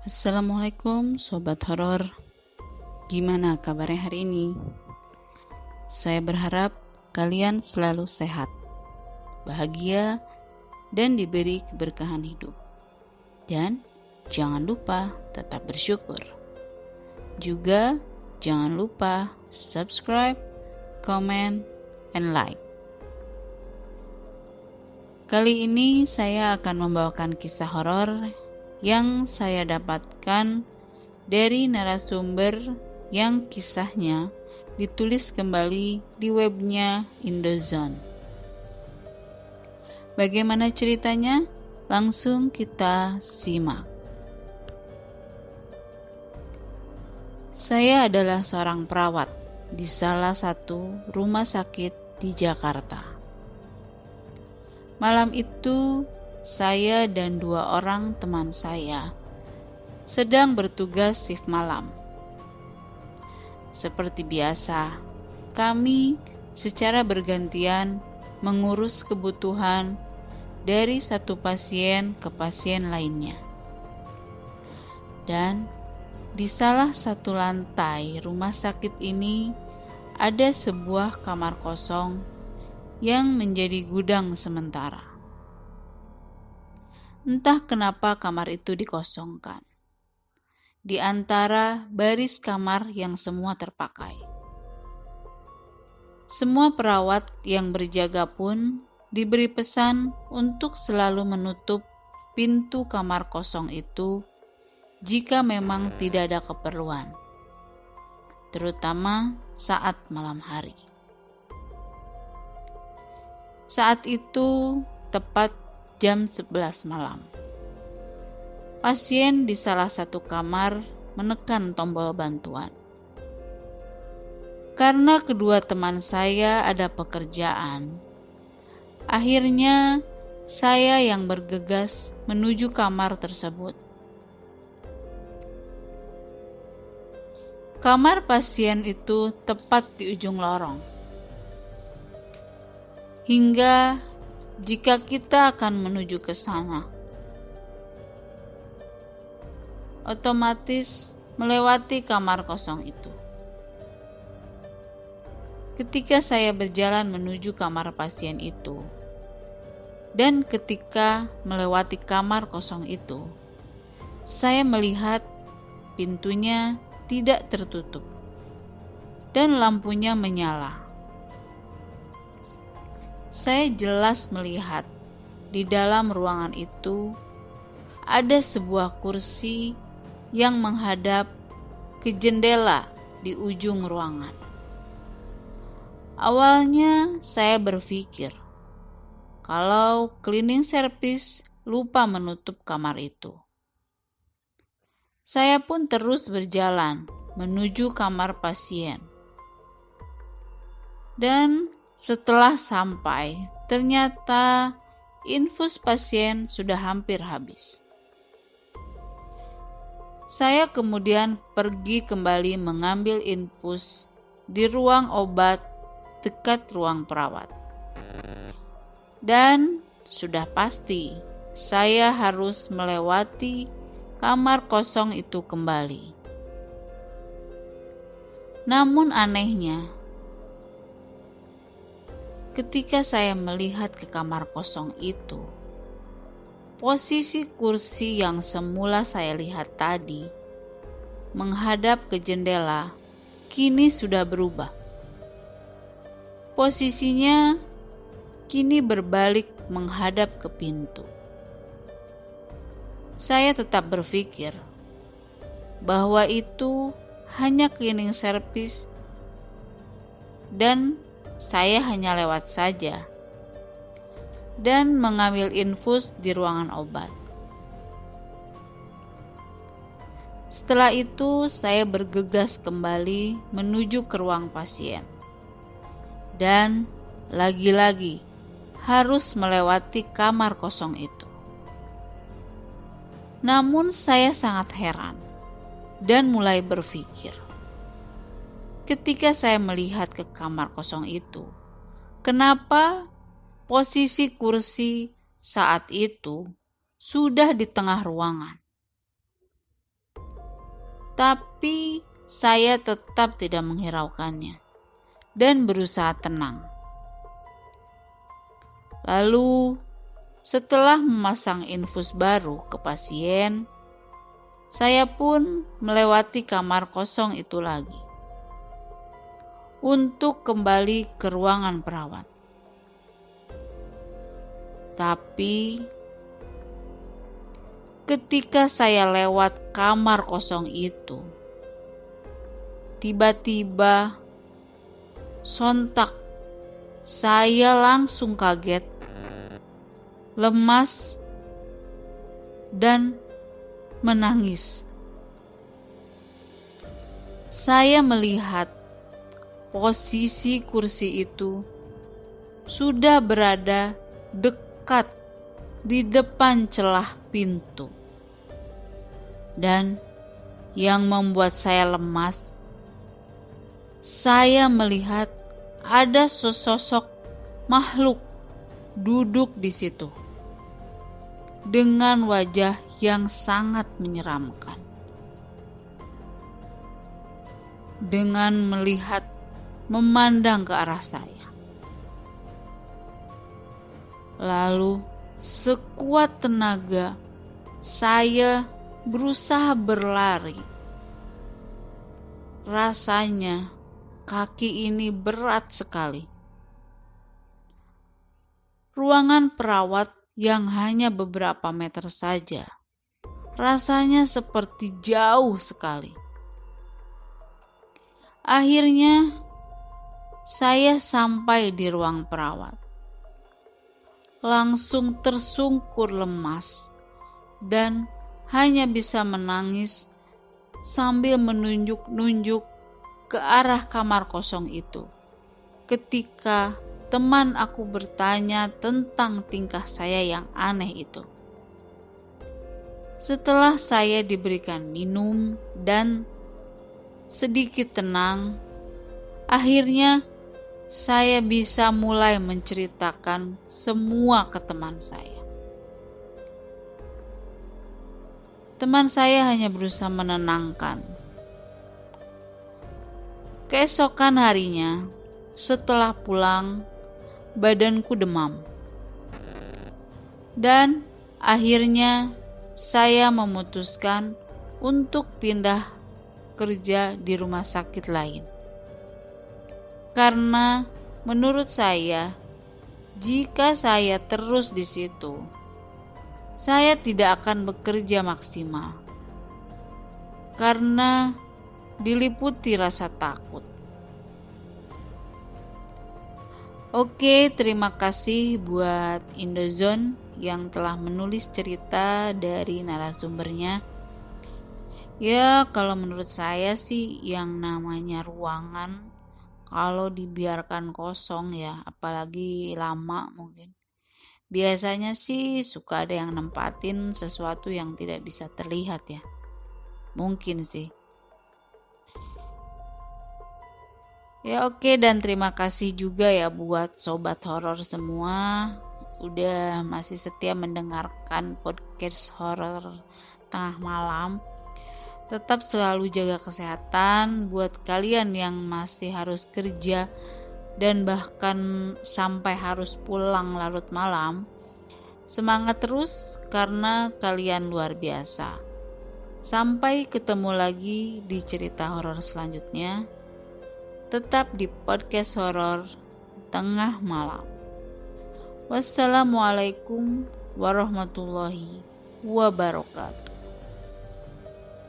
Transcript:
Assalamualaikum Sobat Horor. Gimana kabarnya hari ini? Saya berharap kalian selalu sehat, bahagia, dan diberi keberkahan hidup. Dan jangan lupa tetap bersyukur. Juga jangan lupa subscribe, comment, and like. Kali ini saya akan membawakan kisah horor yang saya dapatkan dari narasumber yang kisahnya ditulis kembali di webnya Indozone. Bagaimana ceritanya? Langsung kita simak. Saya adalah seorang perawat di salah satu rumah sakit di Jakarta. Malam itu saya dan 2 orang teman saya sedang bertugas shift malam. Seperti biasa, kami secara bergantian mengurus kebutuhan dari satu pasien ke pasien lainnya. Dan di salah satu lantai rumah sakit ini ada sebuah kamar kosong yang menjadi gudang sementara. Entah kenapa kamar itu dikosongkan di antara baris kamar yang semua terpakai. Semua perawat yang berjaga pun diberi pesan untuk selalu menutup pintu kamar kosong itu jika memang tidak ada keperluan, terutama saat malam hari. Saat itu tepat jam 11 malam. Pasien di salah satu kamar menekan tombol bantuan. Karena kedua teman saya ada pekerjaan, akhirnya saya yang bergegas menuju kamar tersebut. Kamar pasien itu tepat di ujung lorong. Hingga jika kita akan menuju ke sana, otomatis melewati kamar kosong itu. Ketika saya berjalan menuju kamar pasien itu, dan ketika melewati kamar kosong itu, saya melihat pintunya tidak tertutup dan lampunya menyala. Saya jelas melihat di dalam ruangan itu ada sebuah kursi yang menghadap ke jendela di ujung ruangan. Awalnya saya berpikir kalau cleaning service lupa menutup kamar itu. Saya pun terus berjalan menuju kamar pasien. Dan setelah sampai, ternyata infus pasien sudah hampir habis. Saya kemudian pergi kembali mengambil infus di ruang obat dekat ruang perawat. Dan sudah pasti saya harus melewati kamar kosong itu kembali. Namun anehnya, ketika saya melihat ke kamar kosong itu, posisi kursi yang semula saya lihat tadi menghadap ke jendela kini sudah berubah. Posisinya kini berbalik menghadap ke pintu. Saya tetap berpikir bahwa itu hanya cleaning service dan saya hanya lewat saja dan mengambil infus di ruangan obat. Setelah itu saya bergegas kembali menuju ke ruang pasien. Dan lagi-lagi harus melewati kamar kosong itu. Namun saya sangat heran dan mulai berpikir. Ketika saya melihat ke kamar kosong itu, kenapa posisi kursi saat itu sudah di tengah ruangan? Tapi saya tetap tidak menghiraukannya dan berusaha tenang. Lalu setelah memasang infus baru ke pasien, saya pun melewati kamar kosong itu lagi untuk kembali ke ruangan perawat. Tapi ketika saya lewat kamar kosong itu, tiba-tiba sontak saya langsung kaget, lemas, dan menangis. Saya melihat posisi kursi itu sudah berada dekat di depan celah pintu. Dan yang membuat saya lemas, saya melihat ada sesosok makhluk duduk di situ dengan wajah yang sangat menyeramkan. Dengan memandang ke arah saya. Lalu sekuat tenaga saya berusaha berlari. Rasanya kaki ini berat sekali. Ruangan perawat yang hanya beberapa meter saja, rasanya seperti jauh sekali. Akhirnya saya sampai di ruang perawat. Langsung tersungkur lemas dan hanya bisa menangis sambil menunjuk-nunjuk ke arah kamar kosong itu. Ketika teman aku bertanya tentang tingkah saya yang aneh itu. Setelah saya diberikan minum dan sedikit tenang, akhirnya saya bisa mulai menceritakan semua ke teman saya. Teman saya hanya berusaha menenangkan. Keesokan harinya, setelah pulang, badanku demam. Dan akhirnya saya memutuskan untuk pindah kerja di rumah sakit lain. Karena menurut saya, jika saya terus di situ, saya tidak akan bekerja maksimal. Karena diliputi rasa takut. Oke, terima kasih buat Indozone yang telah menulis cerita dari narasumbernya. Ya, kalau menurut saya sih yang namanya ruangan kalau dibiarkan kosong ya, apalagi lama mungkin. Biasanya sih suka ada yang nempatin sesuatu yang tidak bisa terlihat ya. Mungkin sih. Ya oke, dan terima kasih juga ya buat sobat horor semua. Udah masih setia mendengarkan podcast horor tengah malam. Tetap selalu jaga kesehatan buat kalian yang masih harus kerja dan bahkan sampai harus pulang larut malam. Semangat terus karena kalian luar biasa. Sampai ketemu lagi di cerita horor selanjutnya. Tetap di podcast horor tengah malam. Wassalamualaikum warahmatullahi wabarakatuh.